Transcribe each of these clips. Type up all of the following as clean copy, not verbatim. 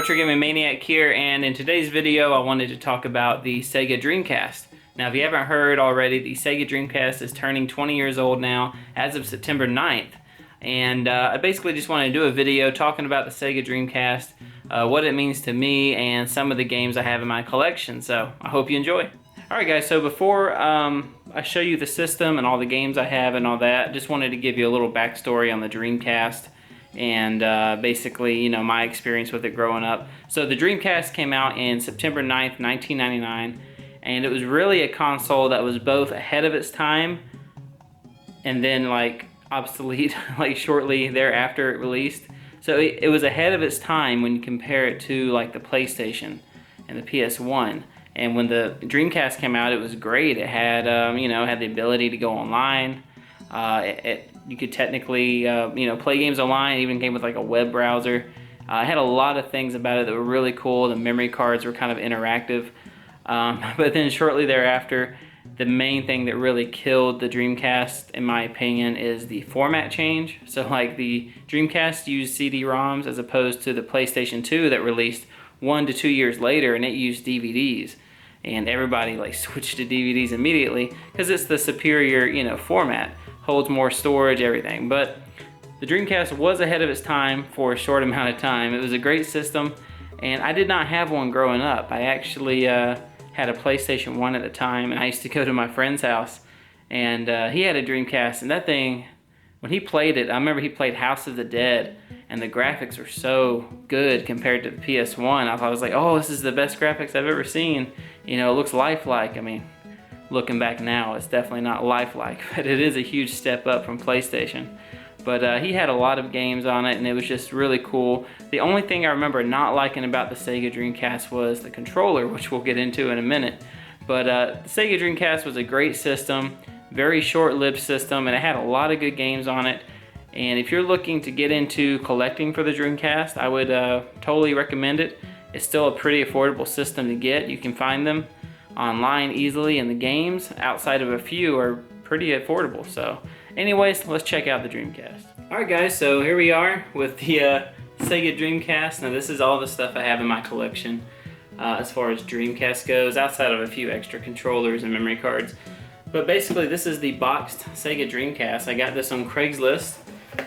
Retro Gaming Maniac here, and in today's video I wanted to talk about the Sega Dreamcast. Now if you haven't heard already, the Sega Dreamcast is turning 20 years old now as of September 9th. And I basically just wanted to do a video talking about the Sega Dreamcast, what it means to me, and some of the games I have in my collection. So I hope you enjoy. Alright guys, so before I show you the system and all the games I have and all that, I just wanted to give you a little backstory on the Dreamcast and basically, you know, my experience with it growing up. So the Dreamcast came out in September 9th, 1999, and it was really a console that was both ahead of its time and then like obsolete like shortly thereafter it released. So it was ahead of its time when you compare it to like the PlayStation and the PS1. And when the Dreamcast came out, it was great. It had you know, had the ability to go online. You could technically you know, play games online. It even came with like a web browser. It had a lot of things about it that were really cool. The memory cards were kind of interactive. But then shortly thereafter, the main thing that really killed the Dreamcast, in my opinion, is the format change. So like the Dreamcast used CD-ROMs as opposed to the PlayStation 2 that released 1 to 2 years later, and it used DVDs. And everybody like switched to DVDs immediately because it's the superior, you know, format. Holds more storage, everything. But the Dreamcast was ahead of its time for a short amount of time. It was a great system, and I did not have one growing up. I actually had a PlayStation 1 at the time, and I used to go to my friend's house, and he had a Dreamcast, and that thing, when he played it, I remember he played House of the Dead, and the graphics were so good compared to the PS1. I was like, oh, this is the best graphics I've ever seen. You know, it looks lifelike. I mean, looking back now, it's definitely not lifelike, but it is a huge step up from PlayStation. But he had a lot of games on it, and it was just really cool. The only thing I remember not liking about the Sega Dreamcast was the controller, which we'll get into in a minute. But the Sega Dreamcast was a great system, very short-lived system, and it had a lot of good games on it. And if you're looking to get into collecting for the Dreamcast, I would totally recommend it. It's still a pretty affordable system to get. You can find them online easily, and the games, outside of a few, are pretty affordable. So anyways, let's check out the Dreamcast. Alright guys, so here we are with the Sega Dreamcast. Now this is all the stuff I have in my collection as far as Dreamcast goes, outside of a few extra controllers and memory cards. But basically this is the boxed Sega Dreamcast. I got this on Craigslist.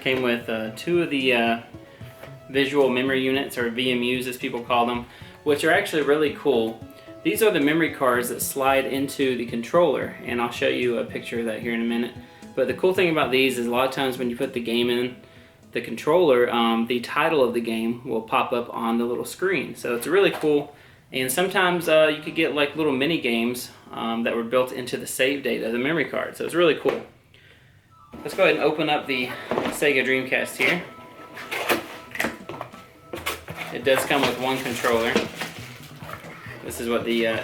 Came with two of the visual memory units, or VMUs as people call them, which are actually really cool. These are the memory cards that slide into the controller, and I'll show you a picture of that here in a minute. But the cool thing about these is a lot of times when you put the game in the controller, the title of the game will pop up on the little screen. So it's really cool, and sometimes you could get like little mini games that were built into the save data of the memory card. So it's really cool. Let's go ahead and open up the Sega Dreamcast here. It does come with one controller. This is what the,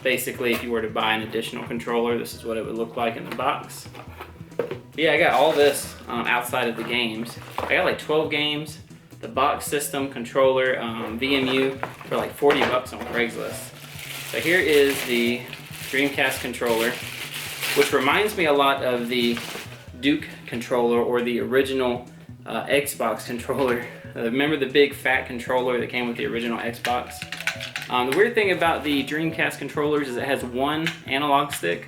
basically if you were to buy an additional controller, this is what it would look like in the box. But yeah, I got all this outside of the games. I got like 12 games, the box system, controller, VMU for like 40 bucks on Craigslist. So here is the Dreamcast controller, which reminds me a lot of the Duke controller, or the original Xbox controller. Remember the big fat controller that came with the original Xbox? The weird thing about the Dreamcast controllers is it has one analog stick.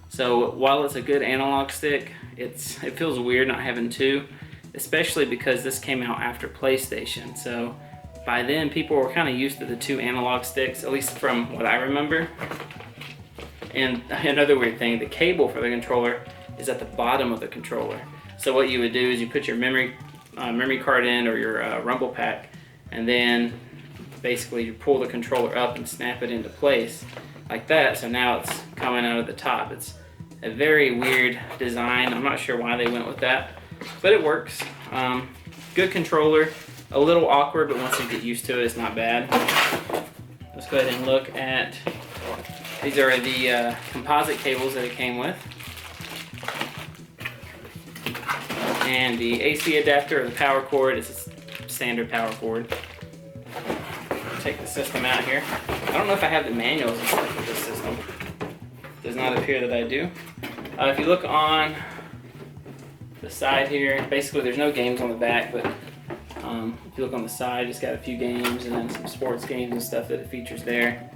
So while it's a good analog stick, it feels weird not having two, especially because this came out after PlayStation. So by then people were kind of used to the two analog sticks, at least from what I remember. And another weird thing, the cable for the controller is at the bottom of the controller. So what you would do is you put your memory card in, or your rumble pack, and then basically you pull the controller up and snap it into place like that. So now it's coming out of the top. It's a very weird design. I'm not sure why they went with that, but it works. Good controller, a little awkward, but once you get used to it, it's not bad. Let's go ahead and look at, these are the composite cables that it came with. And the AC adapter, or the power cord, is a standard power cord. Take the system out here. I don't know if I have the manuals and stuff for this system. Does not appear that I do. If you look on the side here, basically there's no games on the back, but if you you look on the side, it's got a few games and then some sports games and stuff that it features there.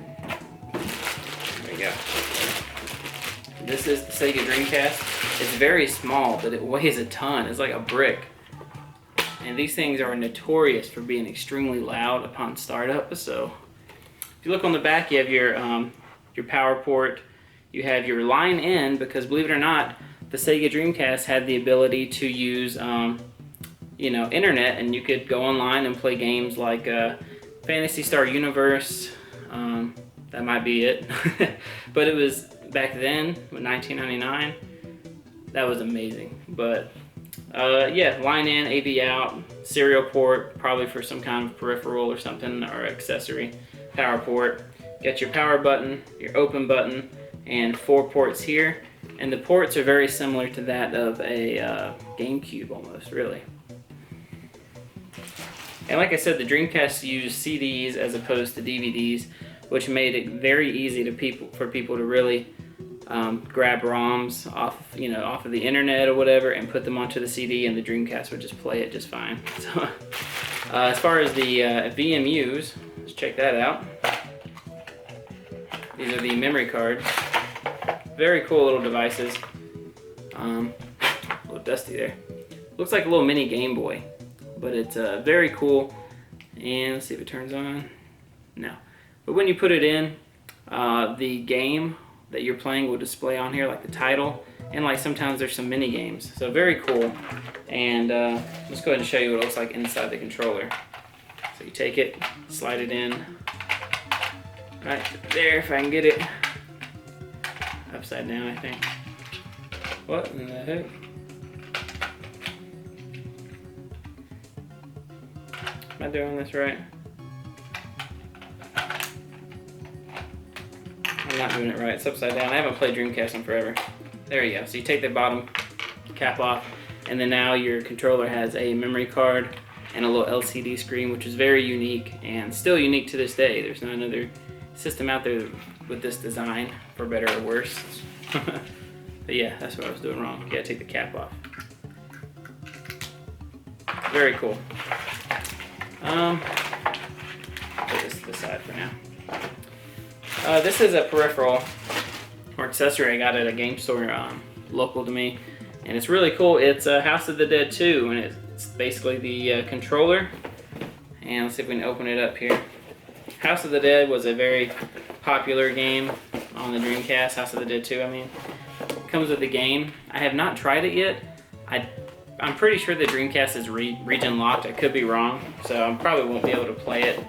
There we go. This is the Sega Dreamcast. It's very small, but it weighs a ton. It's like a brick. And these things are notorious for being extremely loud upon startup. So if you look on the back, you have your power port. You have your line in, because believe it or not, the Sega Dreamcast had the ability to use internet, and you could go online and play games like Phantasy Star Universe. That might be it. But it was back then, in 1999, that was amazing. But yeah, line in, AV out, serial port, probably for some kind of peripheral or something, or accessory. Power port. Got your power button, your open button, and 4 ports here. And the ports are very similar to that of a GameCube almost, really. And like I said, the Dreamcast used CDs as opposed to DVDs, which made it very easy for people to really grab ROMs off of the internet or whatever and put them onto the CD, and the Dreamcast would just play it just fine. So, as far as the VMUs, let's check that out. These are the memory cards. Very cool little devices. A little dusty there. Looks like a little mini Game Boy, but it's very cool. And let's see if it turns on. No. But when you put it in, the game that you're playing will display on here, like the title, and like sometimes there's some mini games. So very cool. And let's go ahead and show you what it looks like inside the controller. So you take it, slide it in, right there, if I can get it. Upside down, I think. What in the heck? Am I doing this right? I'm not doing it right. It's upside down. I haven't played Dreamcast in forever. There you go. So you take the bottom cap off, and then now your controller has a memory card and a little LCD screen, which is very unique and still unique to this day. There's not another system out there with this design, for better or worse. But yeah, that's what I was doing wrong. You gotta take the cap off. Very cool. Put this to the side for now. This is a peripheral or accessory I got at a game store local to me, and it's really cool. It's House of the Dead 2, and it's basically the controller. And let's see if we can open it up here. House of the Dead was a very popular game on the Dreamcast. House of the Dead 2, I mean. It comes with the game. I have not tried it yet. I'm pretty sure the Dreamcast is region locked. I could be wrong, so I probably won't be able to play it.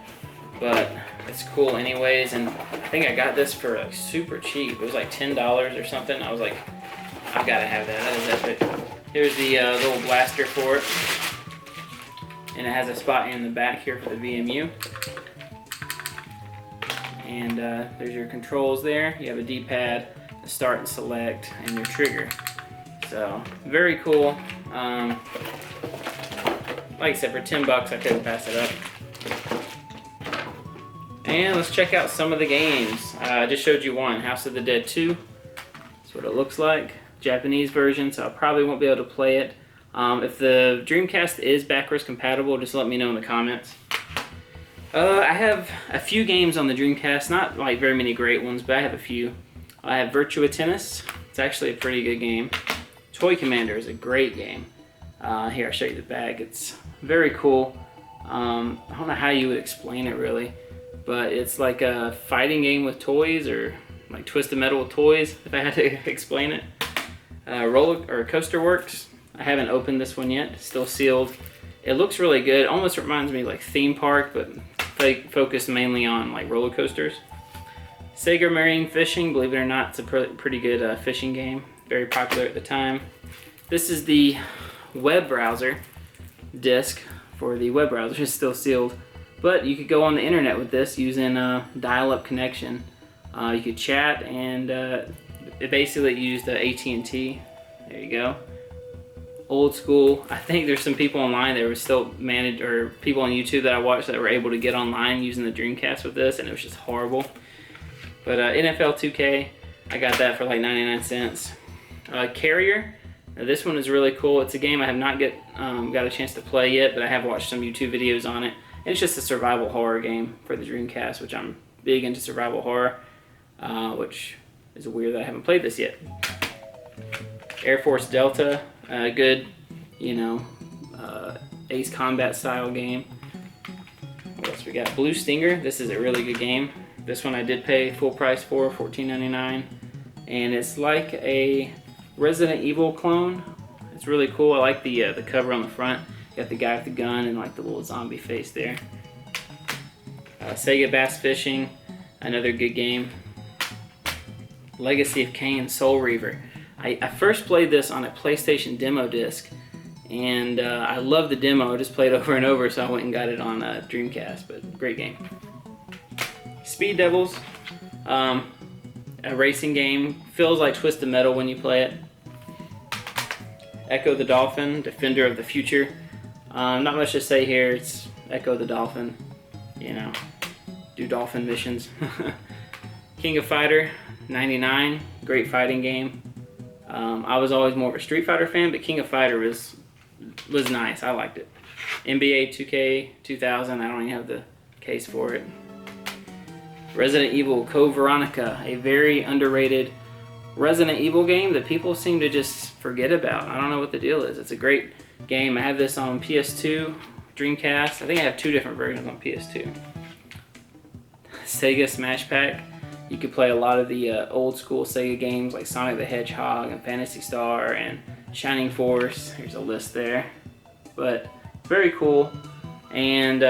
But it's cool anyways, and I think I got this for like super cheap. It was like $10 or something. I was like, I've got to have that. That is epic. Here's the little blaster for it, and it has a spot in the back here for the VMU. And there's your controls there. You have a D-pad, the start and select, and your trigger. So very cool. Like I said, for $10, I couldn't pass it up. And let's check out some of the games. I just showed you one, House of the Dead 2. That's what it looks like. Japanese version, so I probably won't be able to play it. If the Dreamcast is backwards compatible, just let me know in the comments. I have a few games on the Dreamcast, not like very many great ones, but I have a few. I have Virtua Tennis. It's actually a pretty good game. Toy Commander is a great game. Here, I'll show you the back. It's very cool. I don't know how you would explain it really, but it's like a fighting game with toys, or like Twisted Metal with toys, if I had to explain it. Coaster Works. I haven't opened this one yet. It's still sealed. It looks really good. Almost reminds me of like Theme Park, but focused mainly on like roller coasters. Sega Marine Fishing. Believe it or not, it's a pretty good fishing game. Very popular at the time. This is the web browser disc for the web browser. It's still sealed, but you could go on the internet with this using a dial-up connection. You could chat, and it basically used AT&T. There you go. Old school. I think there's some people online that were still managed, or people on YouTube that I watched that were able to get online using the Dreamcast with this, and it was just horrible. But NFL 2K, I got that for like 99 cents. Carrier. Now, this one is really cool. It's a game I have not got a chance to play yet, but I have watched some YouTube videos on it. And it's just a survival horror game for the Dreamcast, which I'm big into survival horror, which is weird that I haven't played this yet. Air Force Delta, good, Ace Combat style game. What else we got? Blue Stinger. This is a really good game. This one I did pay full price for, $14.99, and it's like a Resident Evil clone. It's really cool. I like the cover on the front. You got the guy with the gun and like the little zombie face there. Sega Bass Fishing, another good game. Legacy of Kain Soul Reaver. I first played this on a PlayStation demo disc, and I loved the demo. I just played over and over, so I went and got it on Dreamcast, but great game. Speed Devils, a racing game. Feels like Twisted Metal when you play it. Echo the Dolphin, Defender of the Future. Not much to say here. It's Echo the Dolphin, do dolphin missions. King of Fighter, 99, great fighting game. I was always more of a Street Fighter fan, but King of Fighter was nice. I liked it. NBA 2K 2000, I don't even have the case for it. Resident Evil Code Veronica, a very underrated Resident Evil game that people seem to just forget about. I don't know what the deal is. It's a great game. I have this on PS2, Dreamcast. I think I have two different versions on PS2. Sega Smash Pack. You could play a lot of the old school Sega games like Sonic the Hedgehog and Phantasy Star and Shining Force. Here's a list there. But very cool. And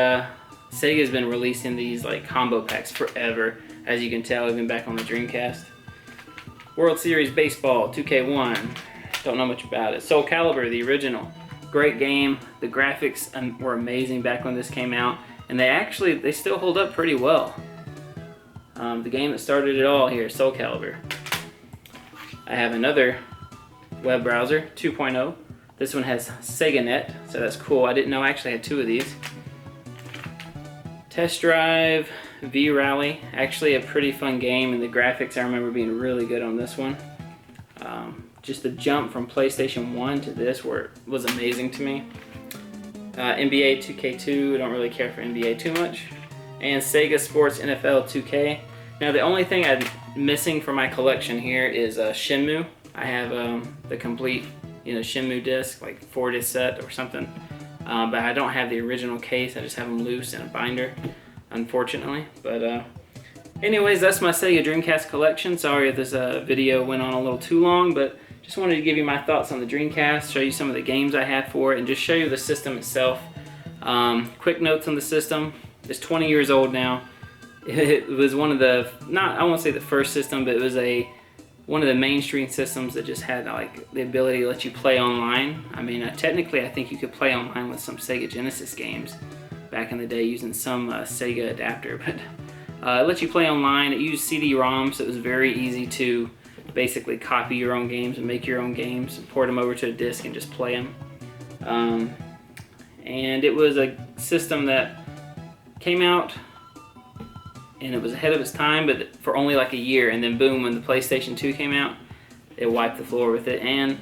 Sega's been releasing these like combo packs forever, as you can tell, even back on the Dreamcast. World Series Baseball 2K1. Don't know much about it. Soul Calibur, the original. Great game. The graphics were amazing back when this came out, and they still hold up pretty well. The game that started it all here, Soul Calibur. I have another web browser, 2.0. This one has SegaNet, so that's cool. I didn't know I actually had two of these. Test Drive V-Rally, actually a pretty fun game, and the graphics I remember being really good on this one. Just the jump from PlayStation 1 to this was amazing to me. NBA 2K2, I don't really care for NBA too much. And Sega Sports NFL 2K. Now the only thing I'm missing from my collection here is Shenmue. I have the complete Shenmue disc, like 4-disc set or something. But I don't have the original case. I just have them loose in a binder, unfortunately. But anyways, that's my Sega Dreamcast collection. Sorry if this video went on a little too long, but just wanted to give you my thoughts on the Dreamcast, show you some of the games I have for it, and just show you the system itself. Quick notes on the system. It's 20 years old now. It was one of the, I won't say the first system, but it was one of the mainstream systems that just had like the ability to let you play online. I mean, technically I think you could play online with some Sega Genesis games back in the day using some Sega adapter, but it lets you play online. It used CD-ROMs, so it was very easy to basically copy your own games and make your own games and port them over to a disc and just play them. And it was a system that came out and it was ahead of its time, but for only like a year, and then boom, when the PlayStation 2 came out, it wiped the floor with it, and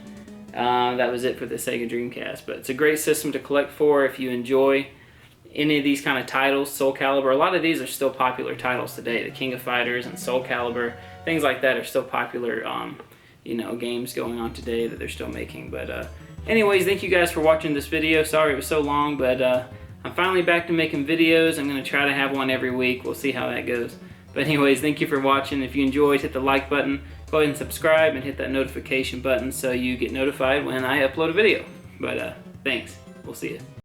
that was it for the Sega Dreamcast. But it's a great system to collect for if you enjoy any of these kind of titles. Soul Calibur, a lot of these are still popular titles today. The King of Fighters and Soul Calibur, things like that are still popular games going on today that they're still making. But anyways, thank you guys for watching this video. Sorry it was so long, but I'm finally back to making videos. I'm going to try to have one every week. We'll see how that goes. But anyways, thank you for watching. If you enjoyed, hit the like button. Go ahead and subscribe and hit that notification button so you get notified when I upload a video. But thanks. We'll see you.